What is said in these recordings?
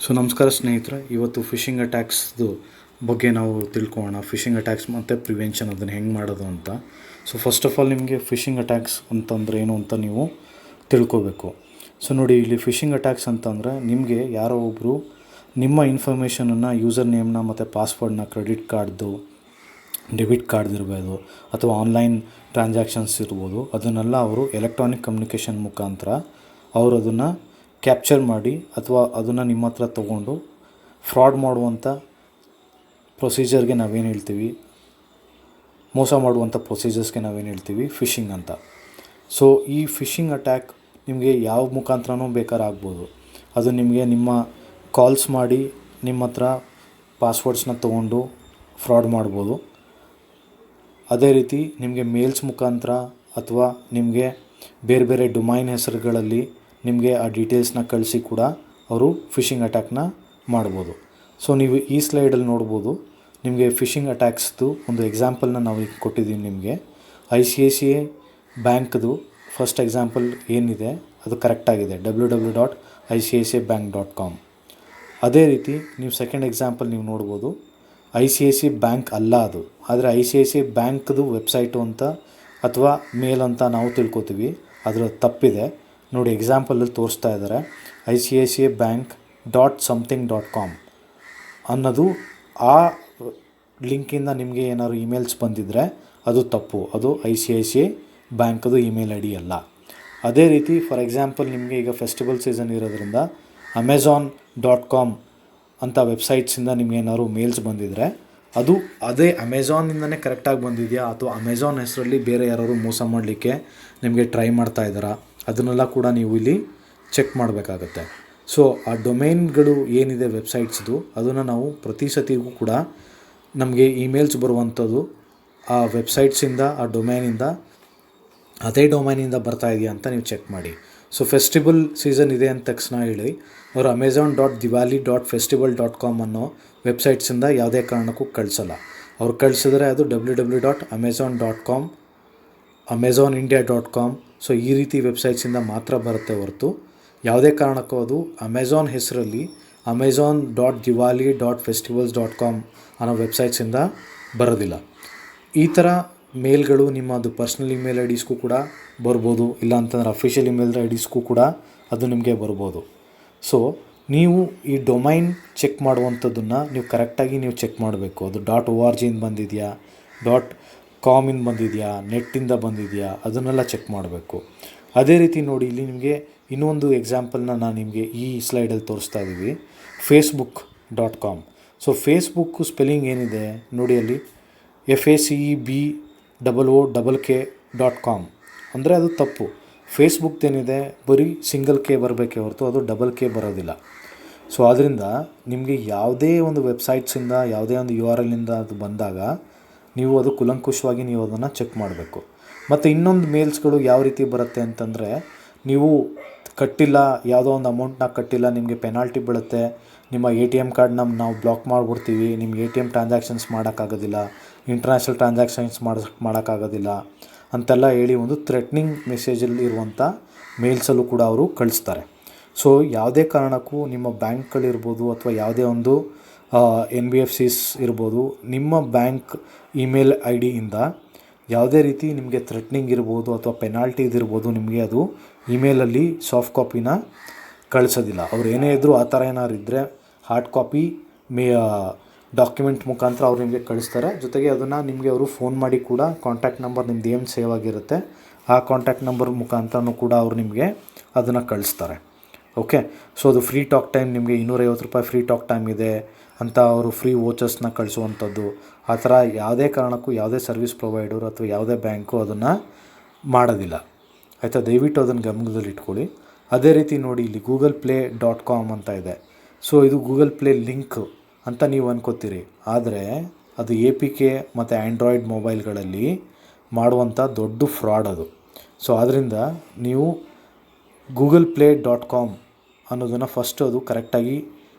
ನಮಸ್ಕಾರ ಸ್ನೇಹಿತರೆ, ಇವತ್ತು ಫಿಶಿಂಗ್ ಅಟ್ಯಾಕ್ಸ್ದು ಬಗ್ಗೆ ನಾವು ತಿಳ್ಕೊಳ್ಳೋಣ. ಫಿಶಿಂಗ್ ಅಟ್ಯಾಕ್ಸ್ ಮತ್ತು ಪ್ರಿವೆನ್ಷನ್ ಅದನ್ನು ಹೆಂಗೆ ಮಾಡೋದು ಅಂತ. ಫಸ್ಟ್ ಆಫ್ ಆಲ್ ನಿಮಗೆ ಫಿಶಿಂಗ್ ಅಟ್ಯಾಕ್ಸ್ ಅಂತಂದರೆ ಏನು ಅಂತ ನೀವು ತಿಳ್ಕೊಬೇಕು. ನೋಡಿ, ಇಲ್ಲಿ ಫಿಶಿಂಗ್ ಅಟ್ಯಾಕ್ಸ್ ಅಂತಂದರೆ ನಿಮಗೆ ಯಾರೋ ಒಬ್ಬರು ನಿಮ್ಮ ಇನ್ಫಾರ್ಮೇಷನನ್ನು, ಯೂಸರ್ ನೇಮ್ನ ಮತ್ತು ಪಾಸ್ವರ್ಡ್ನ, ಕ್ರೆಡಿಟ್ ಕಾರ್ಡ್ದು, ಡೆಬಿಟ್ ಕಾರ್ಡ್ ಇರ್ಬೋದು ಅಥವಾ ಆನ್ಲೈನ್ ಟ್ರಾನ್ಸಾಕ್ಷನ್ಸ್ ಇರ್ಬೋದು, ಅದನ್ನೆಲ್ಲ ಅವರು ಎಲೆಕ್ಟ್ರಾನಿಕ್ ಕಮ್ಯುನಿಕೇಷನ್ ಮುಖಾಂತರ ಅವರು ಅದನ್ನು ಕ್ಯಾಪ್ಚರ್ ಮಾಡಿ ಅಥವಾ ಅದನ್ನು ನಿಮ್ಮ ಹತ್ರ ತೊಗೊಂಡು ಫ್ರಾಡ್ ಮಾಡುವಂಥ ಪ್ರೊಸೀಜರ್ಗೆ ನಾವೇನು ಹೇಳ್ತೀವಿ, ಮೋಸ ಮಾಡುವಂಥ ಪ್ರೊಸೀಜರ್ಸ್ಗೆ ನಾವೇನು ಹೇಳ್ತೀವಿ, ಫಿಶಿಂಗ್ ಅಂತ. ಈ ಫಿಶಿಂಗ್ ಅಟ್ಯಾಕ್ ನಿಮಗೆ ಯಾವ ಮುಖಾಂತರನೂ ಬೇಕಾದ್ರೆ ಆಗ್ಬೋದು. ಅದು ನಿಮಗೆ ನಿಮ್ಮ ಕಾಲ್ಸ್ ಮಾಡಿ ನಿಮ್ಮ ಹತ್ರ ಪಾಸ್ವರ್ಡ್ಸ್ನ ತೊಗೊಂಡು ಫ್ರಾಡ್ ಮಾಡ್ಬೋದು. ಅದೇ ರೀತಿ ನಿಮಗೆ ಮೇಲ್ಸ್ ಮುಖಾಂತರ ಅಥವಾ ನಿಮಗೆ ಬೇರೆ ಬೇರೆ ಡೊಮೈನ್ ಹೆಸರುಗಳಲ್ಲಿ ನಿಮಗೆ ಆ ಡೀಟೇಲ್ಸ್ನ ಕಳಿಸಿ ಕೂಡ ಅವರು ಫಿಶಿಂಗ್ ಅಟ್ಯಾಕ್ನ ಮಾಡ್ಬೋದು. ನೀವು ಈ ಸ್ಲೈಡಲ್ಲಿ ನೋಡ್ಬೋದು, ನಿಮಗೆ ಫಿಶಿಂಗ್ ಅಟ್ಯಾಕ್ಸ್ದು ಒಂದು ಎಕ್ಸಾಂಪಲ್ನ ನಾವು ಈಗ ಕೊಟ್ಟಿದ್ದೀವಿ ನಿಮಗೆ. ICICI ಬ್ಯಾಂಕ್ದು ಫಸ್ಟ್ ಎಕ್ಸಾಂಪಲ್ ಏನಿದೆ ಅದು ಕರೆಕ್ಟಾಗಿದೆ, www.icicibank.com. ಅದೇ ರೀತಿ ನೀವು ಸೆಕೆಂಡ್ ಎಕ್ಸಾಂಪಲ್ ನೀವು ನೋಡ್ಬೋದು, ICICI ಬ್ಯಾಂಕ್ ಅಲ್ಲ ಅದು, ಆದರೆ ICICI ಬ್ಯಾಂಕ್ದು ವೆಬ್ಸೈಟು ಅಂತ ಅಥವಾ ಮೇಲ್ ಅಂತ ನಾವು ತಿಳ್ಕೊತೀವಿ. ಅದರ ತಪ್ಪಿದೆ. ನೋಡಿ, ಎಕ್ಸಾಂಪಲಲ್ಲಿ ತೋರಿಸ್ತಾ ಇದ್ದಾರೆ, ICICIbank.something.com ಅನ್ನೋದು ಆ ಲಿಂಕಿಂದ ನಿಮಗೆ ಏನಾದ್ರು ಇಮೇಲ್ಸ್ ಬಂದಿದ್ದರೆ ಅದು ತಪ್ಪು. ಅದು ICICI ಬ್ಯಾಂಕದು ಇಮೇಲ್ ID ಅಲ್ಲ. ಅದೇ ರೀತಿ ಫಾರ್ ಎಕ್ಸಾಂಪಲ್ ನಿಮಗೆ ಈಗ ಫೆಸ್ಟಿವಲ್ ಸೀಸನ್ ಇರೋದ್ರಿಂದ Amazon.com ಅಂತ ವೆಬ್ಸೈಟ್ಸಿಂದ ನಿಮಗೇನಾದ್ರು ಮೇಲ್ಸ್ ಬಂದಿದ್ದರೆ ಅದು ಅದೇ ಅಮೆಝಾನಿಂದನೇ ಕರೆಕ್ಟಾಗಿ ಬಂದಿದೆಯಾ ಅಥವಾ ಅಮೆಝಾನ್ ಹೆಸರಲ್ಲಿ ಬೇರೆ ಯಾರು ಮೋಸ ಮಾಡಲಿಕ್ಕೆ ನಿಮಗೆ ಟ್ರೈ ಮಾಡ್ತಾ ಇದ್ದಾರಾ, ಅದನ್ನೆಲ್ಲ ಕೂಡ ನೀವು ಇಲ್ಲಿ ಚೆಕ್ ಮಾಡಬೇಕಾಗತ್ತೆ. ಆ ಡೊಮೈನ್ಗಳು ಏನಿದೆ ವೆಬ್ಸೈಟ್ಸ್ದು, ಅದನ್ನು ನಾವು ಪ್ರತಿ ಸತಿಗೂ ಕೂಡ ನಮಗೆ ಇಮೇಲ್ಸ್ ಬರುವಂಥದ್ದು ಆ ವೆಬ್ಸೈಟ್ಸಿಂದ, ಆ ಡೊಮೈನಿಂದ, ಅದೇ ಡೊಮೈನಿಂದ ಬರ್ತಾ ಇದೆಯಾ ಅಂತ ನೀವು ಚೆಕ್ ಮಾಡಿ. ಫೆಸ್ಟಿವಲ್ ಸೀಸನ್ ಇದೆ ಅಂದ ತಕ್ಷಣ ಹೇಳಿ ಅವರು amazon.diwali.festival.com ಅನ್ನೋ ವೆಬ್ಸೈಟ್ಸಿಂದ ಯಾವುದೇ ಕಾರಣಕ್ಕೂ ಕಳಿಸಲ್ಲ. ಅವ್ರು ಕಳಿಸಿದ್ರೆ ಅದು www.amazon.com, amazonindia.com ಈ ರೀತಿ ವೆಬ್ಸೈಟ್ಸಿಂದ ಮಾತ್ರ ಬರುತ್ತೆ ಹೊರತು ಯಾವುದೇ ಕಾರಣಕ್ಕೂ ಅದು ಅಮೆಝಾನ್ ಹೆಸರಲ್ಲಿ amazon.diwali.festivals.com ಅನ್ನೋ ವೆಬ್ಸೈಟ್ಸಿಂದ ಬರೋದಿಲ್ಲ. ಈ ಥರ ಮೇಲ್ಗಳು ನಿಮ್ಮದು ಪರ್ಸ್ನಲ್ ಇಮೇಲ್ IDಸ್ಗೂ ಕೂಡ ಬರ್ಬೋದು, ಇಲ್ಲಾಂತಂದ್ರೆ ಅಫಿಷಿಯಲ್ ಇಮೇಲ್ IDಸ್ಗೂ ಕೂಡ ಅದು ನಿಮಗೆ ಬರ್ಬೋದು. ನೀವು ಈ ಡೊಮೈನ್ ಚೆಕ್ ಮಾಡುವಂಥದ್ದನ್ನು ನೀವು ಕರೆಕ್ಟಾಗಿ ನೀವು ಚೆಕ್ ಮಾಡಬೇಕು. ಅದು .org ಇಂದ ಬಂದಿದೆಯಾ, .com ಇಂದ ಬಂದಿದೆಯಾ, ನೆಟ್ಟಿಂದ ಬಂದಿದೆಯಾ, ಅದನ್ನೆಲ್ಲ ಚೆಕ್ ಮಾಡಬೇಕು. ಅದೇ ರೀತಿ ನೋಡಿ, ಇಲ್ಲಿ ನಿಮಗೆ ಇನ್ನೊಂದು ಎಕ್ಸಾಂಪಲ್ನ ನಾನು ನಿಮಗೆ ಈ ಸ್ಲೈಡಲ್ಲಿ ತೋರಿಸ್ತಾ ಇದ್ದೀವಿ, Facebook.com. ಫೇಸ್ಬುಕ್ಕು ಸ್ಪೆಲ್ಲಿಂಗ್ ಏನಿದೆ ನೋಡಿ, ಅಲ್ಲಿ FACEBOOK.com ಅಂದರೆ ಅದು ತಪ್ಪು. ಫೇಸ್ಬುಕ್ದೇನಿದೆ ಬರೀ ಸಿಂಗಲ್ K ಬರಬೇಕೇ ಹೊರತು ಅದು ಡಬಲ್ K ಬರೋದಿಲ್ಲ. ಆದ್ದರಿಂದ ನಿಮಗೆ ಯಾವುದೇ ಒಂದು ವೆಬ್ಸೈಟ್ಸಿಂದ, ಯಾವುದೇ ಒಂದು URL ಇಂದ ಅದು ಬಂದಾಗ ನೀವು ಅದು ಕೂಲಂಕುಷವಾಗಿ ನೀವು ಅದನ್ನು ಚೆಕ್ ಮಾಡಬೇಕು. ಮತ್ತು ಇನ್ನೊಂದು ಮೇಲ್ಸ್ಗಳು ಯಾವ ರೀತಿ ಬರುತ್ತೆ ಅಂತಂದರೆ, ನೀವು ಕಟ್ಟಿಲ್ಲ, ಯಾವುದೋ ಒಂದು ಅಮೌಂಟ್ನ ಕಟ್ಟಿಲ್ಲ, ನಿಮಗೆ ಪೆನಾಲ್ಟಿ ಬೀಳುತ್ತೆ, ನಿಮ್ಮ ATM ಕಾರ್ಡ್ನ ನಾವು ಬ್ಲಾಕ್ ಮಾಡಿಬಿಡ್ತೀವಿ, ನಿಮ್ಗೆ ATM ಟ್ರಾನ್ಸಾಕ್ಷನ್ಸ್ ಮಾಡೋಕ್ಕಾಗೋದಿಲ್ಲ, ಇಂಟರ್ನ್ಯಾಷನಲ್ ಟ್ರಾನ್ಸಾಕ್ಷನ್ಸ್ ಮಾಡೋಕ್ಕಾಗೋದಿಲ್ಲ ಅಂತೆಲ್ಲ ಹೇಳಿ ಒಂದು ಥ್ರೆಟ್ನಿಂಗ್ ಮೆಸೇಜಲ್ಲಿ ಇರುವಂಥ ಮೇಲ್ಸಲ್ಲೂ ಕೂಡ ಅವರು ಕಳಿಸ್ತಾರೆ. ಯಾವುದೇ ಕಾರಣಕ್ಕೂ ನಿಮ್ಮ ಬ್ಯಾಂಕ್ಗಳಿರ್ಬೋದು ಅಥವಾ ಯಾವುದೇ ಒಂದು NBFCs ಇರ್ಬೋದು, ನಿಮ್ಮ ಬ್ಯಾಂಕ್ ಇಮೇಲ್ IDಯಿಂದ ಯಾವುದೇ ರೀತಿ ನಿಮಗೆ ಥ್ರೆಟ್ನಿಂಗ್ ಇರ್ಬೋದು ಅಥವಾ ಪೆನಾಲ್ಟಿ ಇದಿರ್ಬೋದು, ನಿಮಗೆ ಅದು ಇಮೇಲಲ್ಲಿ ಸಾಫ್ಟ್ ಕಾಪಿನ ಕಳಿಸೋದಿಲ್ಲ. ಅವ್ರು ಏನೇ ಇದ್ದರೂ ಆ ಥರ ಏನಾದ್ರು ಇದ್ದರೆ ಹಾರ್ಡ್ ಕಾಪಿ ಡಾಕ್ಯುಮೆಂಟ್ ಮುಖಾಂತರ ಅವ್ರು ನಿಮಗೆ ಕಳಿಸ್ತಾರೆ. ಜೊತೆಗೆ ಅದನ್ನು ನಿಮಗೆ ಅವರು ಫೋನ್ ಮಾಡಿ ಕೂಡ ಕಾಂಟ್ಯಾಕ್ಟ್ ನಂಬರ್ ನಿಮ್ದು ಏನು ಸೇವ್ ಆಗಿರುತ್ತೆ ಆ ಕಾಂಟ್ಯಾಕ್ಟ್ ನಂಬರ್ ಮುಖಾಂತರನೂ ಕೂಡ ಅವರು ನಿಮಗೆ ಅದನ್ನು ಕಳಿಸ್ತಾರೆ. ಓಕೆ, ಅದು ಫ್ರೀ ಟಾಕ್ ಟೈಮ್, ನಿಮಗೆ $250 ಫ್ರೀ ಟಾಕ್ ಟೈಮ್ ಇದೆ ಅಂತ ಅವರು ಫ್ರೀ ವೋಚರ್ಸ್ನ ಕಳಿಸುವಂಥದ್ದು, ಆ ಥರ ಯಾವುದೇ ಕಾರಣಕ್ಕೂ ಯಾವುದೇ ಸರ್ವಿಸ್ ಪ್ರೊವೈಡರ್ ಅಥವಾ ಯಾವುದೇ ಬ್ಯಾಂಕು ಅದನ್ನು ಮಾಡೋದಿಲ್ಲ. ಆಯಿತಾ, ದಯವಿಟ್ಟು ಅದನ್ನು ಗಮನದಲ್ಲಿ ಇಟ್ಕೊಳ್ಳಿ. ಅದೇ ರೀತಿ ನೋಡಿ, ಇಲ್ಲಿ google.play.com ಅಂತ ಇದೆ. ಇದು ಗೂಗಲ್ ಪ್ಲೇ ಲಿಂಕ್ ಅಂತ ನೀವು ಅನ್ಕೋತೀರಿ, ಆದರೆ ಅದು APK ಮತ್ತು ಆ್ಯಂಡ್ರಾಯ್ಡ್ ಮೊಬೈಲ್ಗಳಲ್ಲಿ ಮಾಡುವಂಥ ದೊಡ್ಡ ಫ್ರಾಡ್ ಅದು. ಆದ್ದರಿಂದ ನೀವು google.play.com ಅನ್ನೋದನ್ನು ಫಸ್ಟು ಅದು ಕರೆಕ್ಟಾಗಿ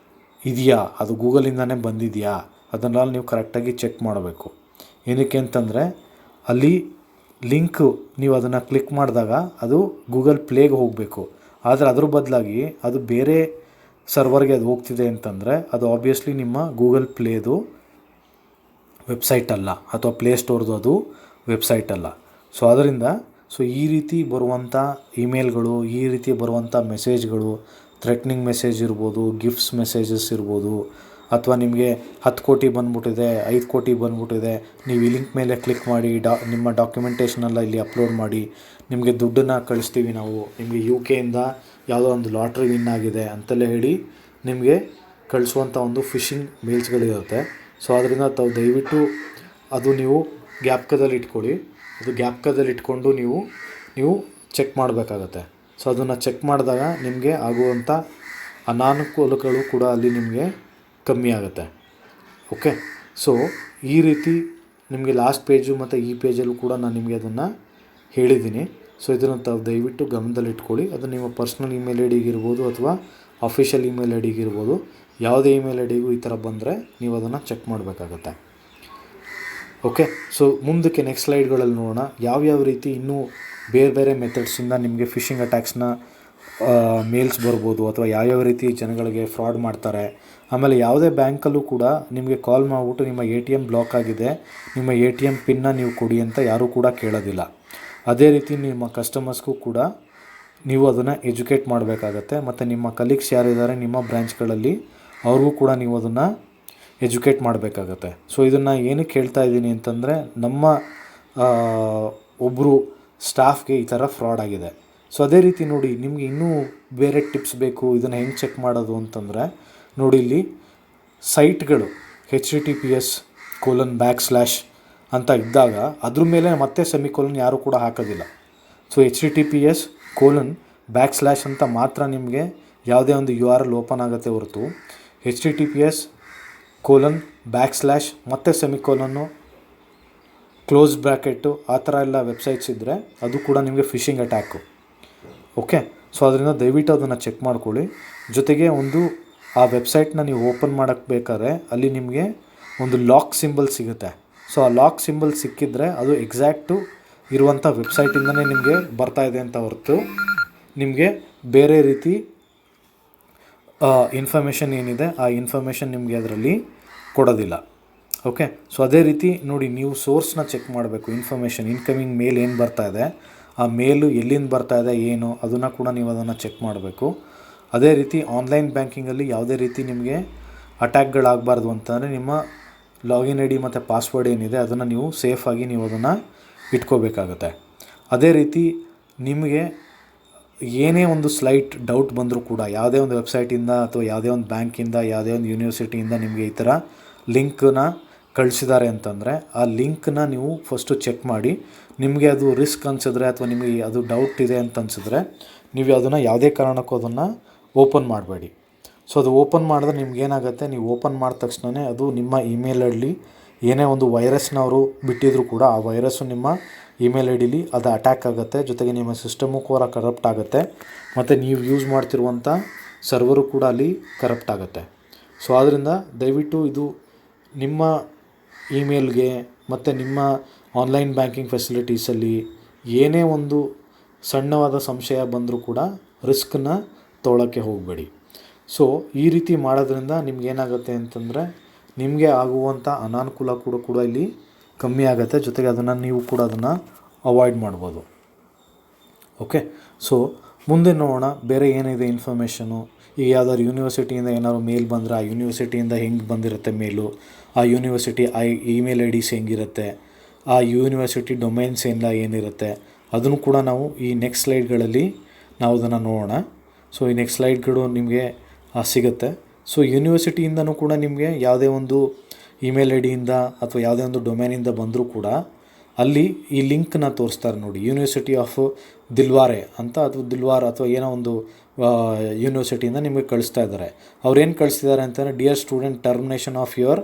ಇದೆಯಾ, ಅದು ಗೂಗಲಿಂದನೇ ಬಂದಿದೆಯಾ, ಅದನ್ನೆಲ್ಲ ನೀವು ಕರೆಕ್ಟಾಗಿ ಚೆಕ್ ಮಾಡಬೇಕು. ಏನಕ್ಕೆ ಅಂತಂದರೆ ಅಲ್ಲಿ ಲಿಂಕು ನೀವು ಅದನ್ನು ಕ್ಲಿಕ್ ಮಾಡಿದಾಗ ಅದು ಗೂಗಲ್ ಪ್ಲೇಗೆ ಹೋಗಬೇಕು, ಆದರೆ ಅದ್ರ ಬದಲಾಗಿ ಅದು ಬೇರೆ ಸರ್ವರ್ಗೆ ಅದು ಹೋಗ್ತಿದೆ ಅಂತಂದರೆ ಅದು ಆಬ್ವಿಯಸ್ಲಿ ನಿಮ್ಮ ಗೂಗಲ್ ಪ್ಲೇದು ವೆಬ್ಸೈಟ್ ಅಲ್ಲ, ಅಥವಾ ಪ್ಲೇಸ್ಟೋರ್ದು ಅದು ವೆಬ್ಸೈಟ್ ಅಲ್ಲ. ಸೊ ಅದರಿಂದ ಈ ರೀತಿ ಬರುವಂಥ ಇಮೇಲ್ಗಳು, ಈ ರೀತಿ ಬರುವಂಥ ಮೆಸೇಜ್ಗಳು, ಥ್ರೆಟ್ನಿಂಗ್ ಮೆಸೇಜ್ ಇರ್ಬೋದು, ಗಿಫ್ಟ್ಸ್ ಮೆಸೇಜಸ್ ಇರ್ಬೋದು, ಅಥವಾ ನಿಮಗೆ 10 ಕೋಟಿ ಬಂದ್ಬಿಟ್ಟಿದೆ, 5 ಕೋಟಿ ಬಂದ್ಬಿಟ್ಟಿದೆ, ನೀವು ಈ ಲಿಂಕ್ ಮೇಲೆ ಕ್ಲಿಕ್ ಮಾಡಿ ನಿಮ್ಮ ಡಾಕ್ಯುಮೆಂಟೇಷನೆಲ್ಲ ಇಲ್ಲಿ ಅಪ್ಲೋಡ್ ಮಾಡಿ, ನಿಮಗೆ ದುಡ್ಡನ್ನು ಕಳಿಸ್ತೀವಿ ನಾವು, ನಿಮಗೆ UK ಯಾವುದೋ ಒಂದು ಲಾಟ್ರಿ ವಿನ್ ಆಗಿದೆ ಅಂತೆಲ್ಲ ಹೇಳಿ ನಿಮಗೆ ಕಳಿಸುವಂಥ ಒಂದು ಫಿಶಿಂಗ್ ಮೇಲ್ಸ್ಗಳಿರುತ್ತೆ. ಸೊ ಅದರಿಂದ ತಾವು ದಯವಿಟ್ಟು ಅದು ನೀವು ಜ್ಞಾಪಕದಲ್ಲಿ ಇಟ್ಕೊಳ್ಳಿ. ಅದು ಜ್ಞಾಪಕದಲ್ಲಿ ಇಟ್ಕೊಂಡು ನೀವು ಚೆಕ್ ಮಾಡಬೇಕಾಗತ್ತೆ. ಸೊ ಅದನ್ನು ಚೆಕ್ ಮಾಡಿದಾಗ ನಿಮಗೆ ಆಗುವಂಥ ಅನಾನುಕೂಲಗಳು ಕೂಡ ಅಲ್ಲಿ ನಿಮಗೆ ಕಮ್ಮಿ ಆಗುತ್ತೆ. ಓಕೆ, ಸೊ ಈ ರೀತಿ ನಿಮಗೆ ಲಾಸ್ಟ್ ಪೇಜು ಮತ್ತು ಈ ಪೇಜಲ್ಲೂ ಕೂಡ ನಾನು ನಿಮಗೆ ಅದನ್ನು ಹೇಳಿದ್ದೀನಿ. ಸೊ ಇದನ್ನು ತಾವು ದಯವಿಟ್ಟು ಗಮನದಲ್ಲಿಟ್ಕೊಳ್ಳಿ. ಅದು ನಿಮ್ಮ ಪರ್ಸ್ನಲ್ ಇಮೇಲ್ ಐ ಡಿಗಿರ್ಬೋದು ಅಥವಾ ಅಫಿಷಿಯಲ್ ಇಮೇಲ್ ಐ ಡಿಗಿರ್ಬೋದು, ಯಾವುದೇ ಇಮೇಲ್ ಐ ಡಿಗೂ ಈ ಥರ ಬಂದರೆ ನೀವು ಅದನ್ನು ಚೆಕ್ ಮಾಡಬೇಕಾಗತ್ತೆ. ಓಕೆ, ಸೊ ಮುಂದಕ್ಕೆ ನೆಕ್ಸ್ಟ್ ಸ್ಲೈಡ್ಗಳಲ್ಲಿ ನೋಡೋಣ ಯಾವ್ಯಾವ ರೀತಿ ಇನ್ನೂ ಬೇರೆ ಬೇರೆ ಮೆಥಡ್ಸಿಂದ ನಿಮಗೆ ಫಿಶಿಂಗ್ ಅಟ್ಯಾಕ್ಸ್ನ ಮೇಲ್ಸ್ ಬರ್ಬೋದು, ಅಥವಾ ಯಾವ್ಯಾವ ರೀತಿ ಜನಗಳಿಗೆ ಫ್ರಾಡ್ ಮಾಡ್ತಾರೆ. ಆಮೇಲೆ ಯಾವುದೇ ಬ್ಯಾಂಕಲ್ಲೂ ಕೂಡ ನಿಮಗೆ ಕಾಲ್ ಮಾಡಿಬಿಟ್ಟು ನಿಮ್ಮ ATM ಬ್ಲಾಕ್ ಆಗಿದೆ, ನಿಮ್ಮ ATM ಪಿನ್ನ ನೀವು ಕೊಡಿ ಅಂತ ಯಾರೂ ಕೂಡ ಕೇಳೋದಿಲ್ಲ. ಅದೇ ರೀತಿ ನಿಮ್ಮ ಕಸ್ಟಮರ್ಸ್ಗೂ ಕೂಡ ನೀವು ಅದನ್ನು ಎಜುಕೇಟ್ ಮಾಡಬೇಕಾಗತ್ತೆ. ಮತ್ತು ನಿಮ್ಮ ಕಲೀಗ್ಸ್ ಯಾರಿದ್ದಾರೆ ನಿಮ್ಮ ಬ್ರ್ಯಾಂಚ್ಗಳಲ್ಲಿ ಅವ್ರಿಗೂ ಕೂಡ ನೀವು ಅದನ್ನು ಎಜುಕೇಟ್ ಮಾಡಬೇಕಾಗತ್ತೆ. ಸೊ ಇದನ್ನು ಏನಕ್ಕೆ ಹೇಳ್ತಾ ಇದ್ದೀನಿ ಅಂತಂದರೆ, ನಮ್ಮ ಒಬ್ಬರು ಸ್ಟಾಫ್ಗೆ ಈ ಥರ ಫ್ರಾಡ್ ಆಗಿದೆ. ಸೊ ಅದೇ ರೀತಿ ನೋಡಿ, ನಿಮಗೆ ಇನ್ನೂ ಬೇರೆ ಟಿಪ್ಸ್ ಬೇಕು ಇದನ್ನು ಹೆಂಗೆ ಚೆಕ್ ಮಾಡೋದು ಅಂತಂದರೆ, ನೋಡಿ ಇಲ್ಲಿ ಸೈಟ್ಗಳು HTTPS: ಅಂತ ಇದ್ದಾಗ ಅದ್ರ ಮೇಲೆ ಮತ್ತೆ ಸೆಮಿಕೋಲನ್ ಯಾರೂ ಕೂಡ ಹಾಕೋದಿಲ್ಲ. ಸೊ HTTPS: ಅಂತ ಮಾತ್ರ ನಿಮಗೆ ಯಾವುದೇ ಒಂದು URL ಓಪನ್ ಆಗುತ್ತೆ ಹೊರತು HTTPS: ಮತ್ತೆ ಸೆಮಿಕೋಲನ್ನು ಕ್ಲೋಸ್ ಬ್ರ್ಯಾಕೆಟು ಆ ಥರ ಎಲ್ಲ ವೆಬ್ಸೈಟ್ಸ್ ಇದ್ದರೆ ಅದು ಕೂಡ ನಿಮಗೆ ಫಿಶಿಂಗ್ ಅಟ್ಯಾಕು. ಓಕೆ, ಸೊ ಅದರಿಂದ ದಯವಿಟ್ಟು ಅದನ್ನು ಚೆಕ್ ಮಾಡ್ಕೊಳ್ಳಿ. ಜೊತೆಗೆ ಆ ವೆಬ್ಸೈಟ್ನ ನೀವು ಓಪನ್ ಮಾಡೋಕ್ಕೆ ಬೇಕಾದ್ರೆ ಅಲ್ಲಿ ನಿಮಗೆ ಒಂದು ಲಾಕ್ ಸಿಂಬಲ್ ಸಿಗುತ್ತೆ. ಸೊ ಆ ಲಾಕ್ ಸಿಂಬಲ್ ಸಿಕ್ಕಿದ್ರೆ ಅದು ಎಕ್ಸಾಕ್ಟು ಇರುವಂಥ ವೆಬ್ಸೈಟಿಂದನೇ ನಿಮಗೆ ಬರ್ತಾಯಿದೆ ಅಂತ ಹೊರತು ನಿಮಗೆ ಬೇರೆ ರೀತಿ ಇನ್ಫಾರ್ಮೇಷನ್ ಏನಿದೆ ಆ ಇನ್ಫಾರ್ಮೇಷನ್ ನಿಮಗೆ ಅದರಲ್ಲಿ ಕೊಡೋದಿಲ್ಲ. ಓಕೆ, ಸೊ ಅದೇ ರೀತಿ ನೋಡಿ, ನೀವು ಸೋರ್ಸ್ನ ಚೆಕ್ ಮಾಡಬೇಕು. ಇನ್ಫಾರ್ಮೇಷನ್ ಇನ್ಕಮಿಂಗ್ ಮೇಲ್ ಏನು ಬರ್ತಾಯಿದೆ, ಆ ಮೇಲು ಎಲ್ಲಿಂದ ಬರ್ತಾಯಿದೆ ಏನು, ಅದನ್ನು ಕೂಡ ನೀವು ಅದನ್ನು ಚೆಕ್ ಮಾಡಬೇಕು. ಅದೇ ರೀತಿ ಆನ್ಲೈನ್ ಬ್ಯಾಂಕಿಂಗಲ್ಲಿ ಯಾವುದೇ ರೀತಿ ನಿಮಗೆ ಅಟ್ಯಾಕ್ಗಳಾಗಬಾರ್ದು ಅಂತಂದರೆ ನಿಮ್ಮ ಲಾಗಿನ್ ಐ ಡಿ ಮತ್ತು ಪಾಸ್ವರ್ಡ್ ಏನಿದೆ ಅದನ್ನು ನೀವು ಸೇಫಾಗಿ ನೀವು ಅದನ್ನು ಇಟ್ಕೋಬೇಕಾಗುತ್ತೆ. ಅದೇ ರೀತಿ ನಿಮಗೆ ಏನೇ ಒಂದು ಸ್ಲೈಟ್ ಡೌಟ್ ಬಂದರೂ ಕೂಡ ಯಾವುದೇ ಒಂದು ವೆಬ್ಸೈಟಿಂದ ಅಥವಾ ಯಾವುದೇ ಒಂದು ಬ್ಯಾಂಕಿಂದ ಯಾವುದೇ ಒಂದು ಯೂನಿವರ್ಸಿಟಿಯಿಂದ ನಿಮಗೆ ಈ ಥರ ಲಿಂಕನ್ನ ಕಳಿಸಿದ್ದಾರೆ ಅಂತಂದರೆ ಆ ಲಿಂಕ್ನ ನೀವು ಫಸ್ಟು ಚೆಕ್ ಮಾಡಿ. ನಿಮಗೆ ಅದು ರಿಸ್ಕ್ ಅನಿಸಿದ್ರೆ ಅಥವಾ ನಿಮಗೆ ಅದು ಡೌಟ್ ಇದೆ ಅಂತ ಅನಿಸಿದ್ರೆ ನೀವು ಅದನ್ನು ಯಾವುದೇ ಕಾರಣಕ್ಕೂ ಅದನ್ನು ಓಪನ್ ಮಾಡಬೇಡಿ. ಸೊ ಅದು ಓಪನ್ ಮಾಡಿದ್ರೆ ನಿಮ್ಗೇನಾಗುತ್ತೆ, ನೀವು ಓಪನ್ ಮಾಡಿದ ತಕ್ಷಣವೇ ಅದು ನಿಮ್ಮ ಇಮೇಲಲ್ಲಿ ಏನೇ ಒಂದು ವೈರಸ್ನ ಅವರು ಬಿಟ್ಟಿದ್ರು ಕೂಡ ಆ ವೈರಸ್ಸು ನಿಮ್ಮ ಇಮೇಲ್ ಐ ಡಿಲಿ ಅದು ಅಟ್ಯಾಕ್ ಆಗುತ್ತೆ. ಜೊತೆಗೆ ನಿಮ್ಮ ಸಿಸ್ಟಮು ಕೂಡ ಕರಪ್ಟ್ ಆಗುತ್ತೆ ಮತ್ತು ನೀವು ಯೂಸ್ ಮಾಡ್ತಿರುವಂಥ ಸರ್ವರು ಕೂಡ ಅಲ್ಲಿ ಕರಪ್ಟ್ ಆಗುತ್ತೆ. ಸೊ ಆದ್ದರಿಂದ ದಯವಿಟ್ಟು ಇದು ನಿಮ್ಮ ಇಮೇಲ್ಗೆ ಮತ್ತು ನಿಮ್ಮ ಆನ್ಲೈನ್ ಬ್ಯಾಂಕಿಂಗ್ ಫೆಸಿಲಿಟೀಸಲ್ಲಿ ಏನೇ ಒಂದು ಸಣ್ಣವಾದ ಸಂಶಯ ಬಂದರೂ ಕೂಡ ರಿಸ್ಕನ್ನ ತೊಗೊಳ್ಳೋಕ್ಕೆ ಹೋಗಬೇಡಿ. ಸೊ ಈ ರೀತಿ ಮಾಡೋದ್ರಿಂದ ನಿಮಗೇನಾಗುತ್ತೆ ಅಂತಂದರೆ ನಿಮಗೆ ಆಗುವಂಥ ಅನಾನುಕೂಲ ಕೂಡ ಇಲ್ಲಿ ಕಮ್ಮಿ ಆಗುತ್ತೆ. ಜೊತೆಗೆ ಅದನ್ನು ನೀವು ಕೂಡ ಅದನ್ನು ಅವಾಯ್ಡ್ ಮಾಡ್ಬೋದು. ಓಕೆ, ಸೊ ಮುಂದೆ ನೋಡೋಣ ಬೇರೆ ಏನಿದೆ ಇನ್ಫಾರ್ಮೇಷನು. ಈಗ ಯಾವ್ದಾದ್ರು ಯೂನಿವರ್ಸಿಟಿಯಿಂದ ಏನಾದ್ರು ಮೇಲ್ ಬಂದರೆ ಆ ಯೂನಿವರ್ಸಿಟಿಯಿಂದ ಹೆಂಗೆ ಬಂದಿರುತ್ತೆ ಮೇಲು, ಆ ಯೂನಿವರ್ಸಿಟಿ ಇಮೇಲ್ ಐ ಡಿಸ್ ಹೆಂಗಿರುತ್ತೆ, ಆ ಯೂನಿವರ್ಸಿಟಿ ಡೊಮೈನ್ಸ್ ಏನಿರುತ್ತೆ ಅದನ್ನು ಕೂಡ ನಾವು ಈ ನೆಕ್ಸ್ಟ್ ಸ್ಲೈಡ್ಗಳಲ್ಲಿ ನಾವು ಅದನ್ನು ನೋಡೋಣ. ಸೊ ಈ ನೆಕ್ಸ್ಟ್ ಸ್ಲೈಡ್ಗಳು ನಿಮಗೆ ಸಿಗುತ್ತೆ. ಸೊ ಯೂನಿವರ್ಸಿಟಿಯಿಂದನೂ ಕೂಡ ನಿಮಗೆ ಯಾವುದೇ ಒಂದು ಇಮೇಲ್ ಐ ಡಿಯಿಂದ ಅಥವಾ ಯಾವುದೇ ಒಂದು ಡೊಮೈನಿಂದ ಬಂದರೂ ಕೂಡ ಅಲ್ಲಿ ಈ ಲಿಂಕ್ನ ತೋರಿಸ್ತಾರೆ ನೋಡಿ, ಯೂನಿವರ್ಸಿಟಿ ಆಫ್ ದಿಲ್ವಾರೆ ಅಂತ ಅಥವಾ ದಿಲ್ವಾರ್ ಅಥವಾ ಏನೋ ಒಂದು ಯೂನಿವರ್ಸಿಟಿಯಿಂದ ನಿಮಗೆ ಕಳಿಸ್ತಾ ಇದ್ದಾರೆ. ಅವ್ರೇನು ಕಳಿಸ್ತಿದ್ದಾರೆ ಅಂತಂದರೆ dear student termination of your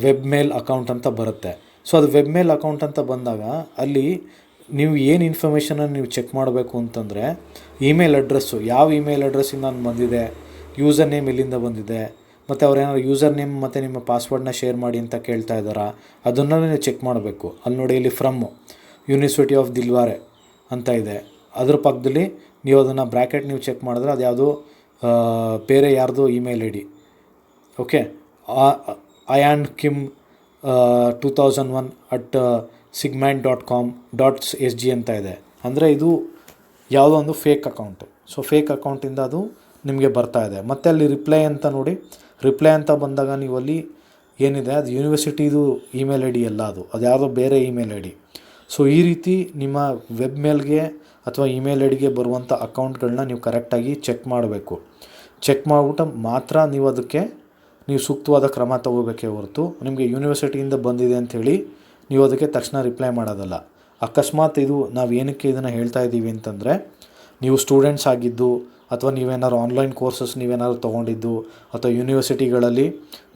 web mail account ಅಂತ ಬರುತ್ತೆ. ಸೊ ಅದು ವೆಬ್ ಮೇಲ್ ಅಕೌಂಟ್ ಅಂತ ಬಂದಾಗ ಅಲ್ಲಿ ನೀವು ಏನು ಇನ್ಫಾರ್ಮೇಷನನ್ನು ನೀವು ಚೆಕ್ ಮಾಡಬೇಕು ಅಂತಂದರೆ ಇಮೇಲ್ ಅಡ್ರೆಸ್ಸು, ಯಾವ ಇಮೇಲ್ ಅಡ್ರೆಸ್ಸಿಂದ ನಾನು ಬಂದಿದೆ, ಯೂಸರ್ ನೇಮ್ ಎಲ್ಲಿಂದ ಬಂದಿದೆ, ಮತ್ತು ಅವ್ರೇನಾದ್ರು ಯೂಸರ್ ನೇಮ್ ಮತ್ತು ನಿಮ್ಮ ಪಾಸ್ವರ್ಡನ್ನ ಶೇರ್ ಮಾಡಿ ಅಂತ ಕೇಳ್ತಾ ಇದ್ದಾರಾ ಅದನ್ನು ನೀವು ಚೆಕ್ ಮಾಡಬೇಕು. ಅಲ್ಲಿ ನೋಡಿ, ಇಲ್ಲಿ ಫ್ರಮ್ ಯೂನಿವರ್ಸಿಟಿ ಆಫ್ ದಿಲ್ವಾರೆ ಅಂತ ಇದೆ, ಅದ್ರ ಪಕ್ಕದಲ್ಲಿ ನೀವು ಅದನ್ನು ಬ್ರ್ಯಾಕೆಟ್ ನೀವು ಚೆಕ್ ಮಾಡಿದ್ರೆ ಅದು ಯಾವುದೋ ಬೇರೆ ಯಾರ್ದೋ email I D. Okay, ion Kim 2001@sigmand.com.sg ಅಂತ ಇದೆ. ಅಂದರೆ ಇದು ಯಾವುದೋ ಒಂದು ಫೇಕ್ ಅಕೌಂಟು. ಸೊ ಫೇಕ್ ಅಕೌಂಟಿಂದ ಅದು ನಿಮಗೆ ಬರ್ತಾ ಇದೆ. ಮತ್ತು ಅಲ್ಲಿ ರಿಪ್ಲೈ ಅಂತ ನೋಡಿ, ರಿಪ್ಲೈ ಅಂತ ಬಂದಾಗ ನೀವು ಅಲ್ಲಿ ಏನಿದೆ ಅದು ಯೂನಿವರ್ಸಿಟಿದು ಇಮೇಲ್ ಐ ಡಿ ಅಲ್ಲ, ಅದು ಯಾವುದೋ ಬೇರೆ ಇಮೇಲ್ ಐ ಡಿ. ಸೊ ಈ ರೀತಿ ನಿಮ್ಮ ವೆಬ್ ಮೇಲ್ಗೆ ಅಥವಾ ಇಮೇಲ್ ಐ ಡಿಗೆ ಬರುವಂಥ ಅಕೌಂಟ್ಗಳನ್ನ ನೀವು ಕರೆಕ್ಟಾಗಿ ಚೆಕ್ ಮಾಡಬೇಕು. ಚೆಕ್ ಮಾಡಿಬಿಟ್ಟು ಮಾತ್ರ ನೀವು ಸೂಕ್ತವಾದ ಕ್ರಮ ತಗೋಬೇಕೇ ಹೊರತು ನಿಮಗೆ ಯೂನಿವರ್ಸಿಟಿಯಿಂದ ಬಂದಿದೆ ಅಂಥೇಳಿ ನೀವು ಅದಕ್ಕೆ ತಕ್ಷಣ ರಿಪ್ಲೈ ಮಾಡೋದಲ್ಲ. ಅಕಸ್ಮಾತ್ ಇದು ನಾವು ಏನಕ್ಕೆ ಇದನ್ನು ಹೇಳ್ತಾ ಇದ್ದೀವಿ ಅಂತಂದರೆ, ನೀವು ಸ್ಟೂಡೆಂಟ್ಸ್ ಆಗಿದ್ದು ಅಥವಾ ನೀವೇನಾದ್ರು ಆನ್ಲೈನ್ ಕೋರ್ಸಸ್ ನೀವೇನಾದ್ರು ತೊಗೊಂಡಿದ್ದು ಅಥವಾ ಯೂನಿವರ್ಸಿಟಿಗಳಲ್ಲಿ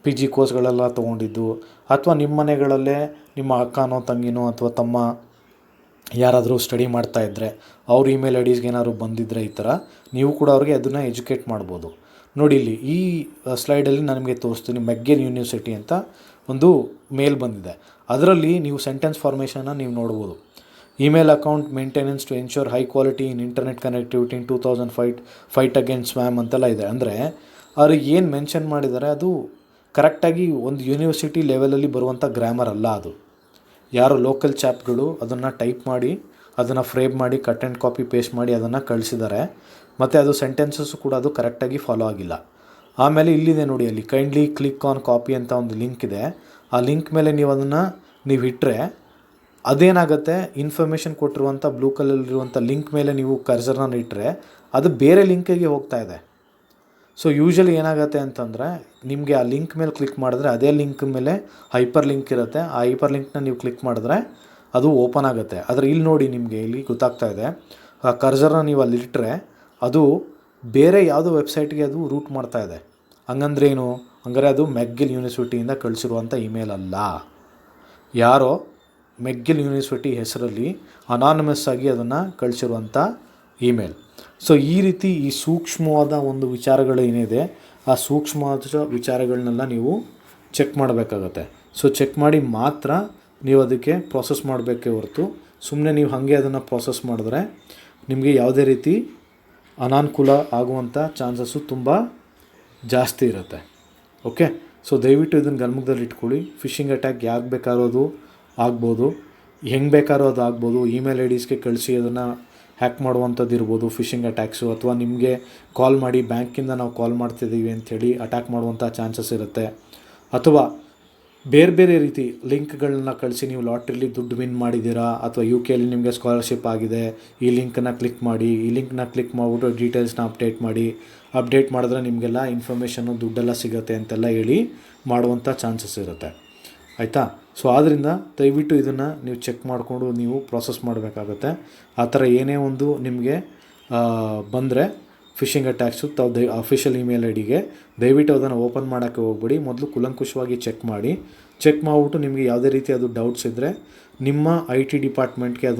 PG ಕೋರ್ಸ್ಗಳೆಲ್ಲ ತೊಗೊಂಡಿದ್ದು ಅಥವಾ ನಿಮ್ಮ ಮನೆಗಳಲ್ಲೇ ನಿಮ್ಮ ಅಕ್ಕನೋ ತಂಗಿನೋ ಅಥವಾ ತಮ್ಮ ಯಾರಾದರೂ ಸ್ಟಡಿ ಮಾಡ್ತಾಯಿದ್ರೆ ಅವ್ರ ಇಮೇಲ್ ಐ ಡಿಸ್ಗೆ ಏನಾದ್ರು ಬಂದಿದ್ದರೆ ಈ ಥರ ನೀವು ಕೂಡ ಅವ್ರಿಗೆ ಅದನ್ನು ಎಜುಕೇಟ್ ಮಾಡ್ಬೋದು. ನೋಡಿ ಇಲ್ಲಿ ಈ ಸ್ಲೈಡಲ್ಲಿ ನಾನು ನಿಮಗೆ ತೋರಿಸ್ತೀನಿ. ಮೆಗ್ಗಿಲ್ ಯೂನಿವರ್ಸಿಟಿ ಅಂತ ಒಂದು ಮೇಲ್ ಬಂದಿದೆ. ಅದರಲ್ಲಿ ನೀವು ಸೆಂಟೆನ್ಸ್ ಫಾರ್ಮೇಷನ್ನ ನೀವು ನೋಡ್ಬೋದು. Email account maintenance to ensure high quality in internet connectivity in 2005 fight against spam ಅಂತೆಲ್ಲ ಇದೆ. ಅಂದರೆ ಅವ್ರಿಗೆ ಏನು ಮೆನ್ಷನ್ ಮಾಡಿದ್ದಾರೆ ಅದು ಕರೆಕ್ಟಾಗಿ ಒಂದು ಯೂನಿವರ್ಸಿಟಿ ಲೆವೆಲಲ್ಲಿ ಬರುವಂಥ ಗ್ರಾಮರ್ ಅಲ್ಲ. ಅದು ಯಾರೋ ಲೋಕಲ್ ಚಾಪ್ಗಳು ಅದನ್ನು ಟೈಪ್ ಮಾಡಿ ಅದನ್ನು ಫ್ರೇಮ್ ಮಾಡಿ ಕಟ್ ಆ್ಯಂಡ್ ಕಾಪಿ ಪೇಸ್ಟ್ ಮಾಡಿ ಅದನ್ನು ಕಳಿಸಿದ್ದಾರೆ. ಮತ್ತು ಅದು ಸೆಂಟೆನ್ಸಸ್ಸು ಕೂಡ ಅದು ಕರೆಕ್ಟಾಗಿ ಫಾಲೋ ಆಗಿಲ್ಲ. ಆಮೇಲೆ ಇಲ್ಲಿದೆ ನೋಡಿ, ಅಲ್ಲಿ ಕೈಂಡ್ಲಿ ಕ್ಲಿಕ್ ಆನ್ ಕಾಪಿ ಅಂತ ಒಂದು ಲಿಂಕ್ ಇದೆ. ಆ ಲಿಂಕ್ ಮೇಲೆ ನೀವು ಅದನ್ನು ಇಟ್ಟರೆ ಅದೇನಾಗುತ್ತೆ, ಇನ್ಫಾರ್ಮೇಷನ್ ಕೊಟ್ಟಿರುವಂಥ ಬ್ಲೂ ಕಲರಲ್ಲಿರುವಂಥ ಲಿಂಕ್ ಮೇಲೆ ನೀವು ಕರ್ಸರ್ನ ಇಟ್ಟರೆ ಅದು ಬೇರೆ ಲಿಂಕಿಗೆ ಹೋಗ್ತಾ ಇದೆ. ಸೊ ಯೂಶ್ವಲಿ ಏನಾಗುತ್ತೆ ಅಂತಂದರೆ, ನಿಮಗೆ ಆ ಲಿಂಕ್ ಮೇಲೆ ಕ್ಲಿಕ್ ಮಾಡಿದ್ರೆ ಅದೇ ಲಿಂಕ್ ಮೇಲೆ ಹೈಪರ್ ಲಿಂಕ್ ಇರುತ್ತೆ. ಆ ಹೈಪರ್ ಲಿಂಕ್ನ ನೀವು ಕ್ಲಿಕ್ ಮಾಡಿದ್ರೆ ಅದು ಓಪನ್ ಆಗುತ್ತೆ. ಆದರೆ ಇಲ್ಲಿ ನೋಡಿ, ನಿಮಗೆ ಇಲ್ಲಿ ಗೊತ್ತಾಗ್ತಾ ಇದೆ, ಆ ಕರ್ಸರ್ನ ನೀವು ಅಲ್ಲಿಟ್ಟರೆ ಅದು ಬೇರೆ ಯಾವುದೋ ವೆಬ್ಸೈಟ್ಗೆ ಅದು ರೂಟ್ ಮಾಡ್ತಾ ಇದೆ. ಹಂಗಂದ್ರೆ ಏನು? ಹಂಗಾರೆ ಅದು ಮೆಗ್ಗಿಲ್ ಯೂನಿವರ್ಸಿಟಿಯಿಂದ ಕಳಿಸಿರುವಂಥ ಇಮೇಲ್ ಅಲ್ಲ. ಯಾರೋ ಮೆಗ್ಗಿಲ್ ಯೂನಿವರ್ಸಿಟಿ ಹೆಸರಲ್ಲಿ ಅನಾನಮಸ್ ಆಗಿ ಅದನ್ನು ಕಳಿಸಿರುವಂಥ ಇಮೇಲ್. ಸೊ ಈ ರೀತಿ ಈ ಸೂಕ್ಷ್ಮವಾದ ಒಂದು ವಿಚಾರಗಳು ಏನಿದೆ ಆ ಸೂಕ್ಷ್ಮವಾದ ವಿಚಾರಗಳನ್ನೆಲ್ಲ ನೀವು ಚೆಕ್ ಮಾಡಬೇಕಾಗತ್ತೆ. ಸೊ ಚೆಕ್ ಮಾಡಿ ಮಾತ್ರ ನೀವು ಅದಕ್ಕೆ ಪ್ರಾಸೆಸ್ ಮಾಡಬೇಕೇ ಹೊರತು ಸುಮ್ಮನೆ ನೀವು ಹಾಗೆ ಅದನ್ನು ಪ್ರಾಸೆಸ್ ಮಾಡಿದ್ರೆ ನಿಮಗೆ ಯಾವುದೇ ರೀತಿ ಅನಾನುಕೂಲ ಆಗುವಂಥ ಚಾನ್ಸಸ್ಸು ತುಂಬ ಜಾಸ್ತಿ ಇರುತ್ತೆ. ಓಕೆ, ಸೊ ದಯವಿಟ್ಟು ಇದನ್ನು ಗಮನದಲ್ಲಿ ಇಟ್ಕೊಳ್ಳಿ. ಫಿಶಿಂಗ್ ಅಟ್ಯಾಕ್ ಯಾಕೆ ಬೇಕಾರೋದು ಆಗ್ಬೋದು, ಹೆಂಗೆ ಬೇಕಾದ್ರೂ ಅದು ಆಗ್ಬೋದು. ಇಮೇಲ್ ಐ ಡಿಸ್ಗೆ ಕಳಿಸಿ ಅದನ್ನು ಹ್ಯಾಕ್ ಮಾಡುವಂಥದ್ದು ಇರ್ಬೋದು ಫಿಶಿಂಗ್ ಅಟ್ಯಾಕ್ಸು, ಅಥವಾ ನಿಮಗೆ ಕಾಲ್ ಮಾಡಿ ಬ್ಯಾಂಕಿಂದ ನಾವು ಕಾಲ್ ಮಾಡ್ತಿದ್ದೀವಿ ಅಂಥೇಳಿ ಅಟ್ಯಾಕ್ ಮಾಡುವಂಥ ಚಾನ್ಸಸ್ ಇರುತ್ತೆ. ಅಥವಾ ಬೇರೆ ಬೇರೆ ರೀತಿ ಲಿಂಕ್ಗಳನ್ನ ಕಳಿಸಿ ನೀವು ಲಾಟ್ರಿಲಿ ದುಡ್ಡು ವಿನ್ ಮಾಡಿದ್ದೀರಾ ಅಥವಾ UK ನಿಮಗೆ ಸ್ಕಾಲರ್ಶಿಪ್ ಆಗಿದೆ, ಈ ಲಿಂಕನ್ನು ಕ್ಲಿಕ್ ಮಾಡಿ, ಈ ಲಿಂಕ್ನ ಕ್ಲಿಕ್ ಮಾಡಿಬಿಟ್ಟು ಡೀಟೇಲ್ಸ್ನ ಅಪ್ಡೇಟ್ ಮಾಡಿದ್ರೆ ನಿಮಗೆಲ್ಲ ಇನ್ಫಾರ್ಮೇಷನ್ನು ದುಡ್ಡೆಲ್ಲ ಸಿಗುತ್ತೆ ಅಂತೆಲ್ಲ ಹೇಳಿ ಮಾಡುವಂಥ ಚಾನ್ಸಸ್ ಇರುತ್ತೆ. ಆಯಿತಾ? ಸೊ ಆದ್ದರಿಂದ ದಯವಿಟ್ಟು ಇದನ್ನು ನೀವು ಚೆಕ್ ಮಾಡಿಕೊಂಡು ನೀವು ಪ್ರಾಸೆಸ್ ಮಾಡಬೇಕಾಗತ್ತೆ. ಆ ಥರ ಏನೇ ಒಂದು ನಿಮಗೆ ಬಂದರೆ ಫಿಶಿಂಗ್ ಅಟ್ಯಾಕ್ಸು ತಾವು ಅಫಿಷಿಯಲ್ ಇಮೇಲ್ ಐ ಡಿಗೆ ದಯವಿಟ್ಟು ಅದನ್ನು ಓಪನ್ ಮಾಡೋಕ್ಕೆ ಹೋಗ್ಬೇಡಿ. ಮೊದಲು ಕೂಲಂಕುಷವಾಗಿ ಚೆಕ್ ಮಾಡಿಬಿಟ್ಟು ನಿಮಗೆ ಯಾವುದೇ ರೀತಿ ಅದು ಡೌಟ್ಸ್ ಇದ್ದರೆ ನಿಮ್ಮ IT ಡಿಪಾರ್ಟ್ಮೆಂಟ್ಗೆ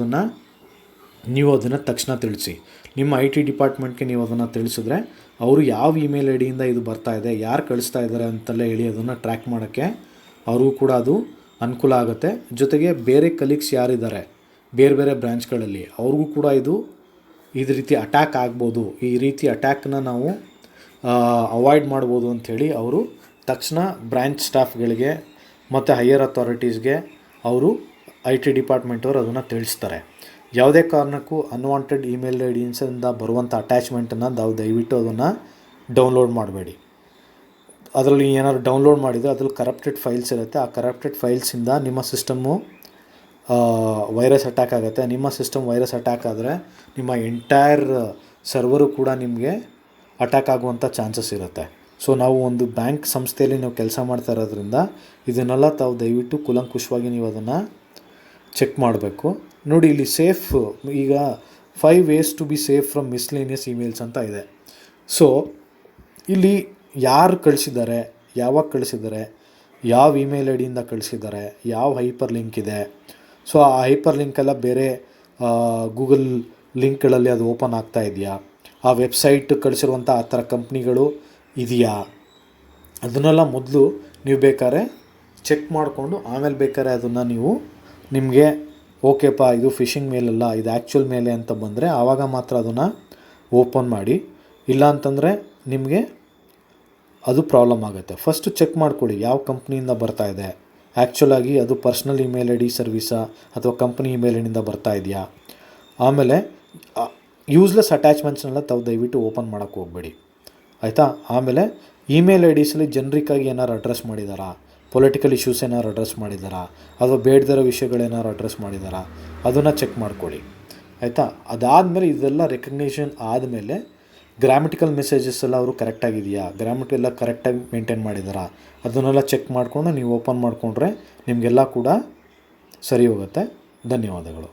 ನೀವು ಅದನ್ನು ತಕ್ಷಣ ತಿಳಿಸಿ. ನಿಮ್ಮ IT ಡಿಪಾರ್ಟ್ಮೆಂಟ್ಗೆ ನೀವು ಅದನ್ನು ತಿಳಿಸಿದ್ರೆ ಅವರು ಯಾವ ಇಮೇಲ್ ಐ ಡಿಯಿಂದ ಇದು ಬರ್ತಾ ಇದೆ, ಯಾರು ಕಳಿಸ್ತಾ ಇದ್ದಾರೆ ಅಂತೆಲ್ಲ ಹೇಳಿ ಅದನ್ನು ಟ್ರ್ಯಾಕ್ ಮಾಡೋಕ್ಕೆ ಅವ್ರಿಗೂ ಕೂಡ ಅದು ಅನುಕೂಲ ಆಗುತ್ತೆ. ಜೊತೆಗೆ ಬೇರೆ ಕಲೀಗ್ಸ್ ಯಾರಿದ್ದಾರೆ ಬೇರೆ ಬೇರೆ ಬ್ರ್ಯಾಂಚ್ಗಳಲ್ಲಿ ಅವ್ರಿಗೂ ಕೂಡ ಇದು ರೀತಿ ಅಟ್ಯಾಕ್ ಆಗ್ಬೋದು, ಈ ರೀತಿ ಅಟ್ಯಾಕ್ನ ನಾವು ಅವಾಯ್ಡ್ ಮಾಡ್ಬೋದು ಅಂಥೇಳಿ ಅವರು ತಕ್ಷಣ ಬ್ರ್ಯಾಂಚ್ ಸ್ಟಾಫ್ಗಳಿಗೆ ಮತ್ತು ಹೈಯರ್ ಅಥಾರಿಟೀಸ್ಗೆ ಅವರು IT ಡಿಪಾರ್ಟ್ಮೆಂಟವ್ರು ಅದನ್ನು ತಿಳಿಸ್ತಾರೆ. ಯಾವುದೇ ಕಾರಣಕ್ಕೂ ಅನ್ವಾಂಟೆಡ್ ಇಮೇಲ್ ಐ ಡಿಯಿಂದ ಬರುವಂಥ ಅಟ್ಯಾಚ್ಮೆಂಟನ್ನು ನಾವು ದಯವಿಟ್ಟು ಅದನ್ನು ಡೌನ್ಲೋಡ್ ಮಾಡಬೇಡಿ. ಅದರಲ್ಲಿ ಏನಾದ್ರು ಡೌನ್ಲೋಡ್ ಮಾಡಿದರೆ ಅದ್ರಲ್ಲಿ ಕರಪ್ಟೆಡ್ ಫೈಲ್ಸ್ ಇರುತ್ತೆ. ಆ ಕರಪ್ಟೆಡ್ ಫೈಲ್ಸಿಂದ ನಿಮ್ಮ ಸಿಸ್ಟಮ್ಮು ವೈರಸ್ ಅಟ್ಯಾಕ್ ಆಗುತ್ತೆ. ನಿಮ್ಮ ಸಿಸ್ಟಮ್ ವೈರಸ್ ಅಟ್ಯಾಕ್ ಆದರೆ ನಿಮ್ಮ ಎಂಟೈರ್ ಸರ್ವರು ಕೂಡ ನಿಮಗೆ ಅಟ್ಯಾಕ್ ಆಗುವಂಥ ಚಾನ್ಸಸ್ ಇರುತ್ತೆ. ಸೊ ನಾವು ಒಂದು ಬ್ಯಾಂಕ್ ಸಂಸ್ಥೆಯಲ್ಲಿ ನಾವು ಕೆಲಸ ಮಾಡ್ತಾ ಇರೋದ್ರಿಂದ ಇದನ್ನೆಲ್ಲ ತಾವು ದಯವಿಟ್ಟು ಕೂಲಂಕುಷವಾಗಿ ನೀವು ಅದನ್ನು ಚೆಕ್ ಮಾಡಬೇಕು. ನೋಡಿ ಇಲ್ಲಿ ಸೇಫ್, ಈಗ 5 ways to be safe from miscellaneous emails ಅಂತ ಇದೆ. ಸೊ ಇಲ್ಲಿ ಯಾರು ಕಳಿಸಿದ್ದಾರೆ, ಯಾವಾಗ ಕಳಿಸಿದ್ದಾರೆ, ಯಾವ ಇಮೇಲ್ ಐ ಡಿಯಿಂದ ಕಳಿಸಿದ್ದಾರೆ, ಯಾವ ಹೈಪರ್ ಲಿಂಕ್ ಇದೆ. ಸೊ ಆ ಹೈಪರ್ ಲಿಂಕೆಲ್ಲ ಬೇರೆ ಗೂಗಲ್ ಲಿಂಕ್ಗಳಲ್ಲಿ ಅದು ಓಪನ್ ಆಗ್ತಾ ಇದೆಯಾ, ಆ ವೆಬ್ಸೈಟ್ ಕಳಿಸಿರುವಂಥ ಆ ಥರ ಕಂಪ್ನಿಗಳು ಇದೆಯಾ, ಅದನ್ನೆಲ್ಲ ಮೊದಲು ನೀವು ಬೇಕಾದ್ರೆ ಚೆಕ್ ಮಾಡಿಕೊಂಡು ಆಮೇಲೆ ಬೇಕಾದ್ರೆ ಅದನ್ನು ನಿಮಗೆ ಓಕೆಪ್ಪ ಇದು ಫಿಶಿಂಗ್ ಮೇಲಲ್ಲ ಇದು ಆ್ಯಕ್ಚುಯಲ್ ಮೇಲೆ ಅಂತ ಬಂದರೆ ಆವಾಗ ಮಾತ್ರ ಅದನ್ನು ಓಪನ್ ಮಾಡಿ. ಇಲ್ಲ ಅಂತಂದರೆ ನಿಮಗೆ ಅದು ಪ್ರಾಬ್ಲಮ್ ಆಗುತ್ತೆ. ಫಸ್ಟು ಚೆಕ್ ಮಾಡ್ಕೊಳ್ಳಿ ಯಾವ ಕಂಪ್ನಿಯಿಂದ ಬರ್ತಾ ಇದೆ, ಆ್ಯಕ್ಚುಲಾಗಿ ಅದು ಪರ್ಸ್ನಲ್ ಇಮೇಲ್ ಐ ಡಿ ಸರ್ವಿಸಾ ಅಥವಾ ಕಂಪ್ನಿ ಇಮೇಲ್ ಐಡಿಯಿಂದ ಬರ್ತಾ ಇದೆಯಾ. ಆಮೇಲೆ ಯೂಸ್ಲೆಸ್ ಅಟ್ಯಾಚ್ಮೆಂಟ್ಸ್ನೆಲ್ಲ ತಾವು ದಯವಿಟ್ಟು ಓಪನ್ ಮಾಡೋಕ್ಕೆ ಹೋಗಬೇಡಿ, ಆಯಿತಾ. ಆಮೇಲೆ ಇಮೇಲ್ ಐ ಡಿಸಲ್ಲಿ ಜನ್ರಿಕ್ಕಾಗಿ ಏನಾರು ಅಡ್ರೆಸ್ ಮಾಡಿದಾರಾ, ಪೊಲಿಟಿಕಲ್ ಇಶ್ಯೂಸ್ ಏನಾರು ಅಡ್ರೆಸ್ ಮಾಡಿದಾರಾ, ಅಥವಾ ಬೇಡದಿರೋ ವಿಷಯಗಳೇನಾರು ಅಡ್ರೆಸ್ ಮಾಡಿದಾರಾ, ಅದನ್ನು ಚೆಕ್ ಮಾಡ್ಕೊಳ್ಳಿ, ಆಯಿತಾ. ಅದಾದಮೇಲೆ ಇದೆಲ್ಲ ರೆಕಗ್ನಿಷನ್ ಆದಮೇಲೆ ಗ್ರಾಮೆಟಿಕಲ್ ಮೆಸೇಜಸ್ ಎಲ್ಲ ಅವರು ಕರೆಕ್ಟಾಗಿದೆಯಾ, ಗ್ರಾಮೆಟಿಕ್ ಎಲ್ಲ ಕರೆಕ್ಟಾಗಿ ಮೇಂಟೈನ್ ಮಾಡಿದಾರಾ, ಅದನ್ನೆಲ್ಲ ಚೆಕ್ ಮಾಡಿಕೊಂಡು ನೀವು ಓಪನ್ ಮಾಡಿಕೊಂಡ್ರೆ ನಿಮಗೆಲ್ಲ ಕೂಡ ಸರಿ ಹೋಗುತ್ತೆ. ಧನ್ಯವಾದಗಳು.